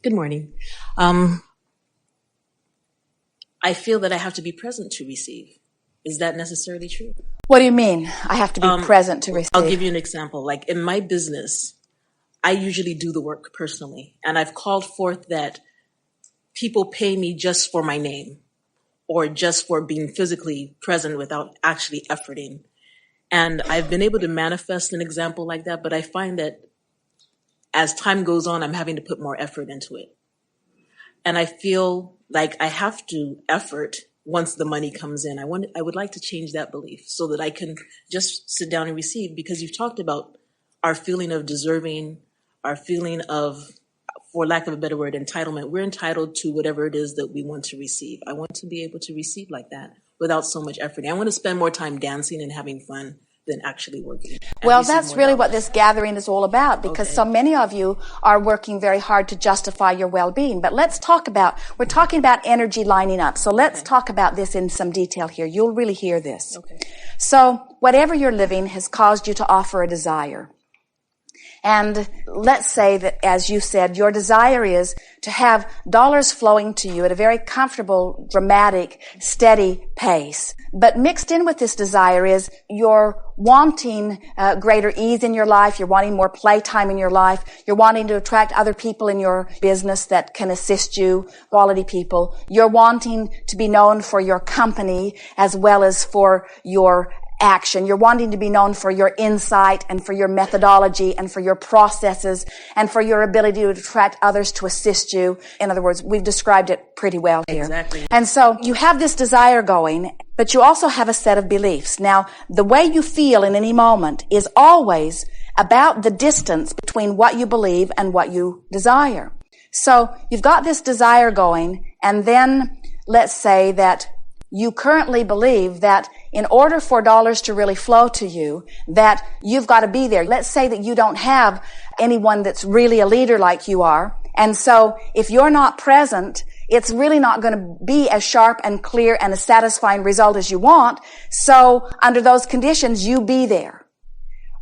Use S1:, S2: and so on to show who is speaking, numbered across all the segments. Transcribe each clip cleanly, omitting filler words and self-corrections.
S1: Good morning. I feel that I have to be present to receive. Is that necessarily true?
S2: What do you mean? I have to be present to receive?
S1: I'll give you an example. Like in my business, I usually do the work personally, and I've called forth that people pay me just for my name or just for being physically present without actually efforting. And I've been able to manifest an example like that, but I find that as time goes on, I'm having to put more effort into it. And I feel like I have to effort once the money comes in. I would like to change that belief so that I can just sit down and receive, because you've talked about our feeling of deserving, our feeling of, for lack of a better word, entitlement. We're entitled to whatever it is that we want to receive. I want to be able to receive like that without so much effort. I want to spend more time dancing and having fun than actually working.
S2: Well, that's really what this gathering is all about, because so many of you are working very hard to justify your well-being. But we're talking about energy lining up. So let's talk about this in some detail here. You'll really hear this.
S1: Okay.
S2: So whatever you're living has caused you to offer a desire. And let's say that, as you said, your desire is to have dollars flowing to you at a very comfortable, dramatic, steady pace. But mixed in with this desire is you're wanting greater ease in your life. You're wanting more playtime in your life. You're wanting to attract other people in your business that can assist you, quality people. You're wanting to be known for your company as well as for your action. You're wanting to be known for your insight and for your methodology and for your processes and for your ability to attract others to assist you. In other words, we've described it pretty well here.
S1: Exactly.
S2: And so you have this desire going, but you also have a set of beliefs. Now, the way you feel in any moment is always about the distance between what you believe and what you desire. So you've got this desire going, and then let's say that you currently believe that in order for dollars to really flow to you, that you've got to be there. Let's say that you don't have anyone that's really a leader like you are. And so if you're not present, it's really not going to be as sharp and clear and a satisfying result as you want. So under those conditions, you be there.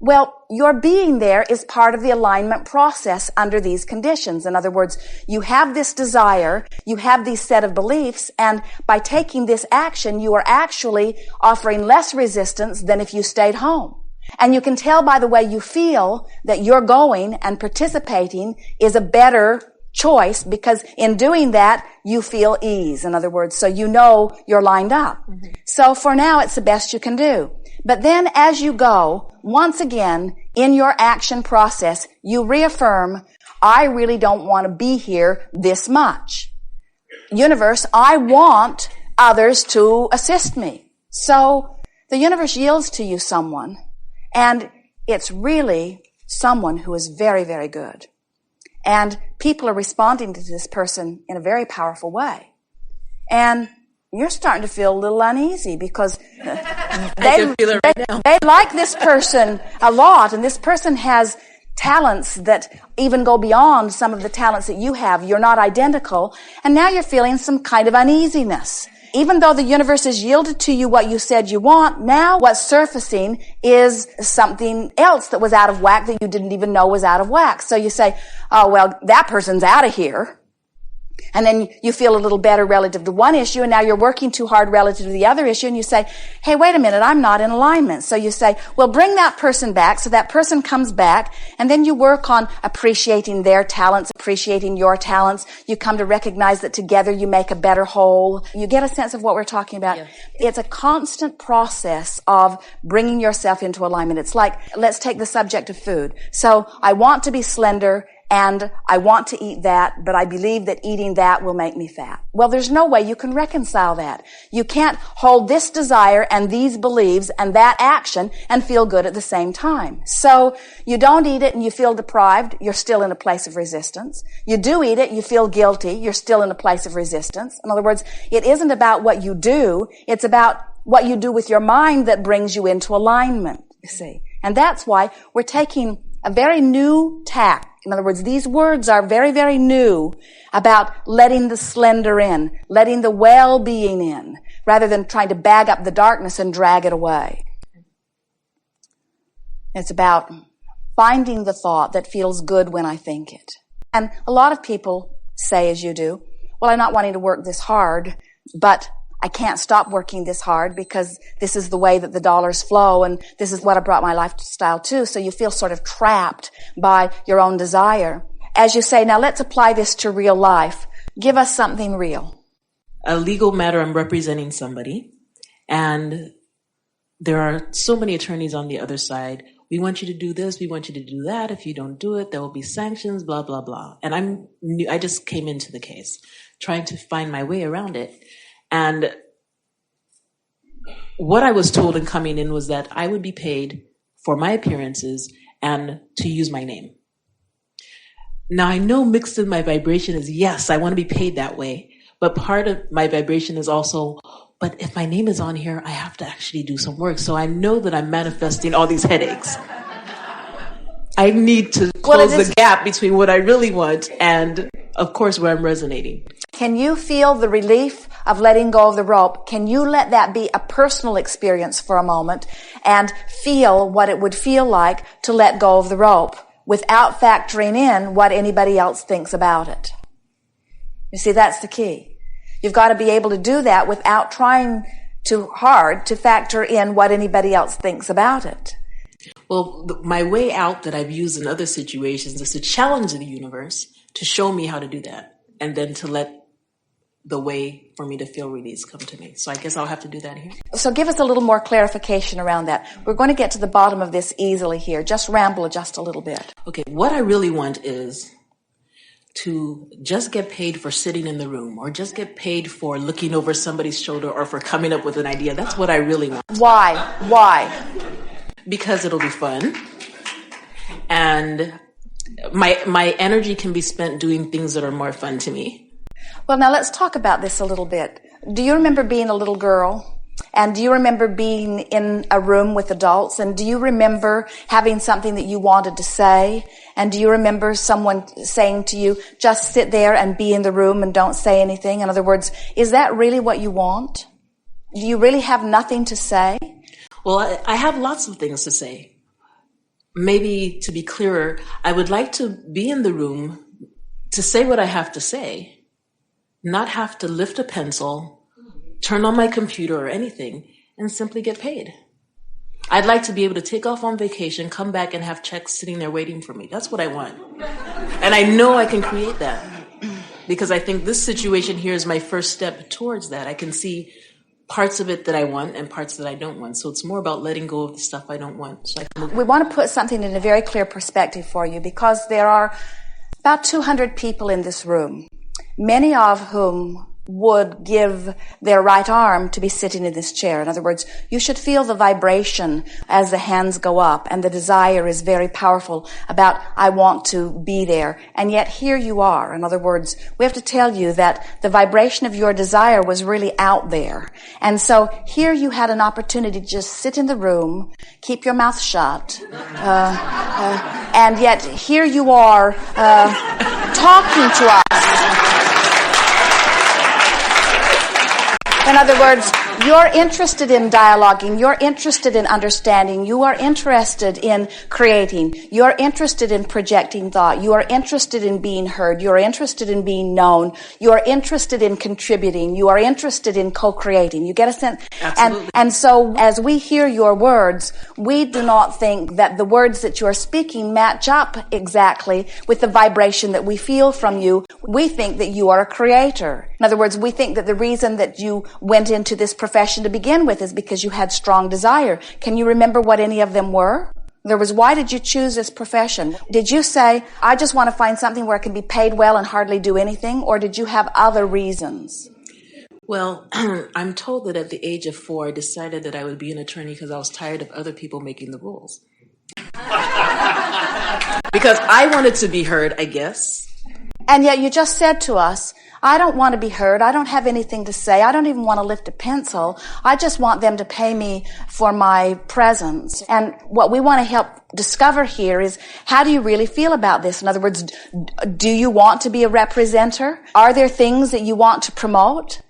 S2: Well, your being there is part of the alignment process under these conditions. In other words, you have this desire, you have these set of beliefs, and by taking this action, you are actually offering less resistance than if you stayed home. And you can tell by the way you feel that you're going and participating is a better choice, because in doing that, you feel ease. In other words, so you know you're lined up. Mm-hmm. So for now, it's the best you can do. But then as you go, once again, in your action process, you reaffirm, I really don't want to be here this much. Universe, I want others to assist me. So the universe yields to you someone, and it's really someone who is very, very good. And people are responding to this person in a very powerful way. And you're starting to feel a little uneasy because they like this person a lot, and this person has talents that even go beyond some of the talents that you have. You're not identical, and now you're feeling some kind of uneasiness. Even though the universe has yielded to you what you said you want, now what's surfacing is something else that was out of whack that you didn't even know was out of whack. So you say, oh, well, that person's out of here. And then you feel a little better relative to one issue, and now you're working too hard relative to the other issue, and you say, hey, wait a minute, I'm not in alignment. So you say, well, bring that person back, so that person comes back, and then you work on appreciating their talents, appreciating your talents. You come to recognize that together you make a better whole. You get a sense of what we're talking about. Yeah. It's a constant process of bringing yourself into alignment. It's like, let's take the subject of food. So I want to be slender, and I want to eat that, but I believe that eating that will make me fat. Well, there's no way you can reconcile that. You can't hold this desire and these beliefs and that action and feel good at the same time. So you don't eat it and you feel deprived, you're still in a place of resistance. You do eat it, you feel guilty, you're still in a place of resistance. In other words, it isn't about what you do, it's about what you do with your mind that brings you into alignment, you see. And that's why we're taking a very new tack. In other words, these words are very, very new about letting the slender in, letting the well-being in, rather than trying to bag up the darkness and drag it away. It's about finding the thought that feels good when I think it. And a lot of people say as you do, well, I'm not wanting to work this hard, but I can't stop working this hard because this is the way that the dollars flow and this is what I brought my lifestyle to. So you feel sort of trapped by your own desire. As you say, now let's apply this to real life. Give us something real.
S1: A legal matter, I'm representing somebody, and there are so many attorneys on the other side. We want you to do this, we want you to do that. If you don't do it, there will be sanctions, blah, blah, blah. And I just came into the case, trying to find my way around it. And what I was told in coming in was that I would be paid for my appearances and to use my name. Now, I know mixed in my vibration is, yes, I want to be paid that way. But part of my vibration is also, but if my name is on here, I have to actually do some work. So I know that I'm manifesting all these headaches. I need to close the gap between what I really want and, of course, where I'm resonating.
S2: Can you feel the relief of letting go of the rope? Can you let that be a personal experience for a moment and feel what it would feel like to let go of the rope without factoring in what anybody else thinks about it? You see, that's the key. You've got to be able to do that without trying too hard to factor in what anybody else thinks about it.
S1: Well, my way out that I've used in other situations is to challenge the universe to show me how to do that, and then to let the way for me to feel release come to me. So I guess I'll have to do that here.
S2: So give us a little more clarification around that. We're going to get to the bottom of this easily here. Just ramble just a little bit.
S1: Okay, what I really want is to just get paid for sitting in the room, or just get paid for looking over somebody's shoulder, or for coming up with an idea. That's what I really want.
S2: Why?
S1: Because it'll be fun. And my energy can be spent doing things that are more fun to me.
S2: Well, now let's talk about this a little bit. Do you remember being a little girl? And do you remember being in a room with adults? And do you remember having something that you wanted to say? And do you remember someone saying to you, just sit there and be in the room and don't say anything? In other words, is that really what you want? Do you really have nothing to say?
S1: Well, I have lots of things to say. Maybe to be clearer, I would like to be in the room to say what I have to say, not have to lift a pencil, turn on my computer or anything, and simply get paid. I'd like to be able to take off on vacation, come back and have checks sitting there waiting for me. That's what I want. And I know I can create that, because I think this situation here is my first step towards that. I can see parts of it that I want and parts that I don't want. So it's more about letting go of the stuff I don't want. So
S2: we want to put something in a very clear perspective for you, because there are about 200 people in this room, many of whom would give their right arm to be sitting in this chair. In other words, you should feel the vibration as the hands go up, and the desire is very powerful about, I want to be there. And yet here you are. In other words, we have to tell you that the vibration of your desire was really out there. And so here you had an opportunity to just sit in the room, keep your mouth shut, and yet here you are talking to us. In other words, you're interested in dialoguing, you're interested in understanding, you are interested in creating, you're interested in projecting thought, you are interested in being heard, you are interested in being known, you are interested in contributing, you are interested in co-creating. You get a sense?
S1: Absolutely.
S2: And so as we hear your words, we do not think that the words that you are speaking match up exactly with the vibration that we feel from you. We think that you are a creator. In other words, we think that the reason that you went into this profession to begin with is because you had strong desire. Can you remember what any of them were? In other words, why did you choose this profession? Did you say, I just want to find something where I can be paid well and hardly do anything? Or did you have other reasons?
S1: Well, I'm told that at the age of 4, I decided that I would be an attorney because I was tired of other people making the rules. Because I wanted to be heard, I guess.
S2: And yet you just said to us, I don't want to be heard. I don't have anything to say. I don't even want to lift a pencil. I just want them to pay me for my presence. And what we want to help discover here is, how do you really feel about this? In other words, do you want to be a representer? Are there things that you want to promote?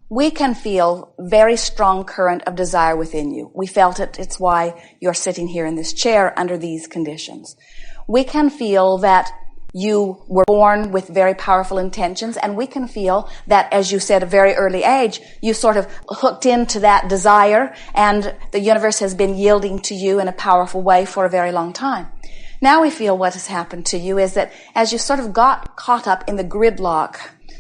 S2: We can feel very strong current of desire within you. We felt it. It's why you're sitting here in this chair under these conditions. We can feel that You were born with very powerful intentions, and we can feel that, as you said, at a very early age, you sort of hooked into that desire, and the universe has been yielding to you in a powerful way for a very long time. Now we feel what has happened to you is that as you sort of got caught up in the gridlock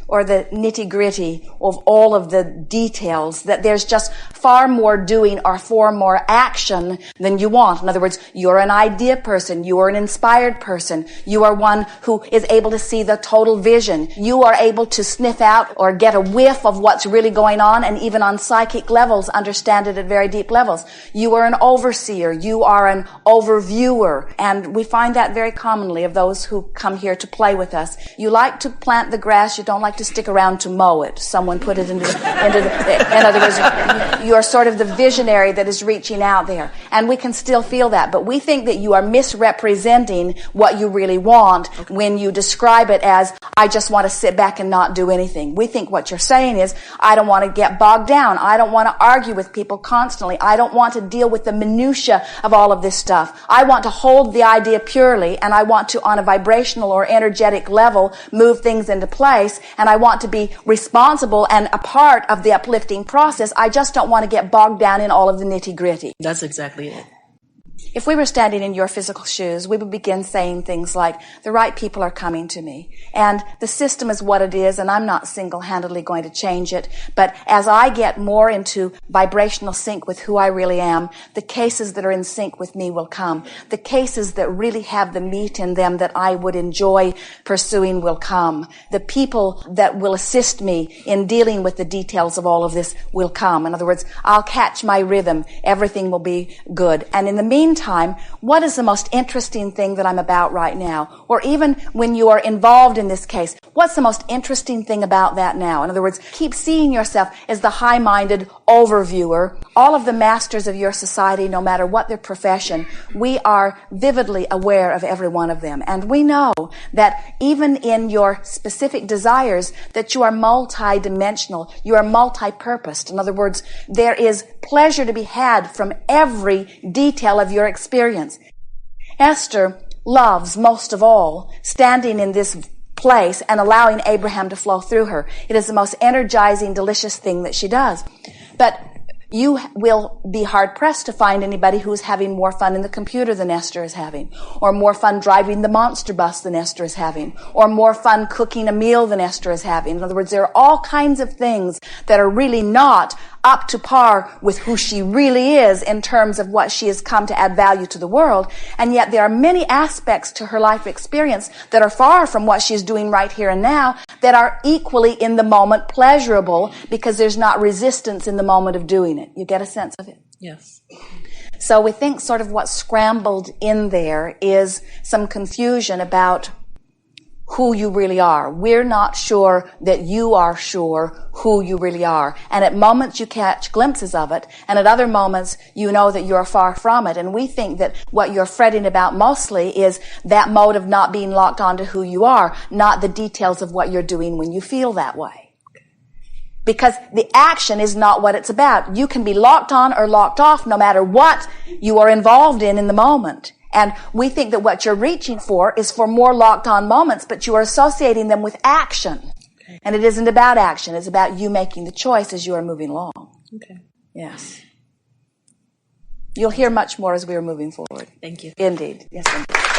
S2: or the nitty-gritty of all of the details, that there's just far more doing or far more action than you want. In other words, you're an idea person, you are an inspired person, you are one who is able to see the total vision, you are able to sniff out or get a whiff of what's really going on, and even on psychic levels understand it at very deep levels. You are an overseer, you are an overviewer, and we find that very commonly of those who come here to play with us. You like to plant the grass, you don't like to stick around to mow it. Someone put it in other words, you're sort of the visionary that is reaching out there. And we can still feel that. But we think that you are misrepresenting what you really want when you describe it as, I just want to sit back and not do anything. We think what you're saying is, I don't want to get bogged down. I don't want to argue with people constantly. I don't want to deal with the minutia of all of this stuff. I want to hold the idea purely, and I want to, on a vibrational or energetic level, move things into place, and I want to be responsible and a part of the uplifting process. I just don't want to get bogged down in all of the nitty-gritty.
S1: That's exactly it.
S2: If we were standing in your physical shoes, we would begin saying things like, the right people are coming to me, and the system is what it is, and I'm not single-handedly going to change it. But as I get more into vibrational sync with who I really am, the cases that are in sync with me will come. The cases that really have the meat in them that I would enjoy pursuing will come. The people that will assist me in dealing with the details of all of this will come. In other words, I'll catch my rhythm. Everything will be good. And in the meantime, what is the most interesting thing that I'm about right now? Or even when you are involved in this case, what's the most interesting thing about that now? In other words, keep seeing yourself as the high-minded overviewer. All of the masters of your society, no matter what their profession, we are vividly aware of every one of them. And we know that even in your specific desires, that you are multi-dimensional, you are multi-purposed. In other words, there is pleasure to be had from every detail of your experience. Esther loves most of all standing in this place and allowing Abraham to flow through her. It is the most energizing, delicious thing that she does. But you will be hard-pressed to find anybody who is having more fun in the computer than Esther is having, or more fun driving the monster bus than Esther is having, or more fun cooking a meal than Esther is having. In other words, there are all kinds of things that are really not up to par with who she really is in terms of what she has come to add value to the world. And yet there are many aspects to her life experience that are far from what she's doing right here and now that are equally in the moment pleasurable, because there's not resistance in the moment of doing it. You get a sense of it?
S1: Yes.
S2: So we think sort of what's scrambled in there is some confusion about who you really are. We're not sure that you are sure who you really are. And at moments you catch glimpses of it, and at other moments you know that you're far from it. And we think that what you're fretting about mostly is that mode of not being locked onto who you are, not the details of what you're doing when you feel that way. Because the action is not what it's about. You can be locked on or locked off no matter what you are involved in the moment. And we think that what you're reaching for is for more locked-on moments, but you are associating them with action. Okay. And it isn't about action. It's about you making the choice as you are moving along.
S1: Okay.
S2: Yes. You'll hear much more as we are moving forward.
S1: Thank you.
S2: Indeed. Yes, indeed.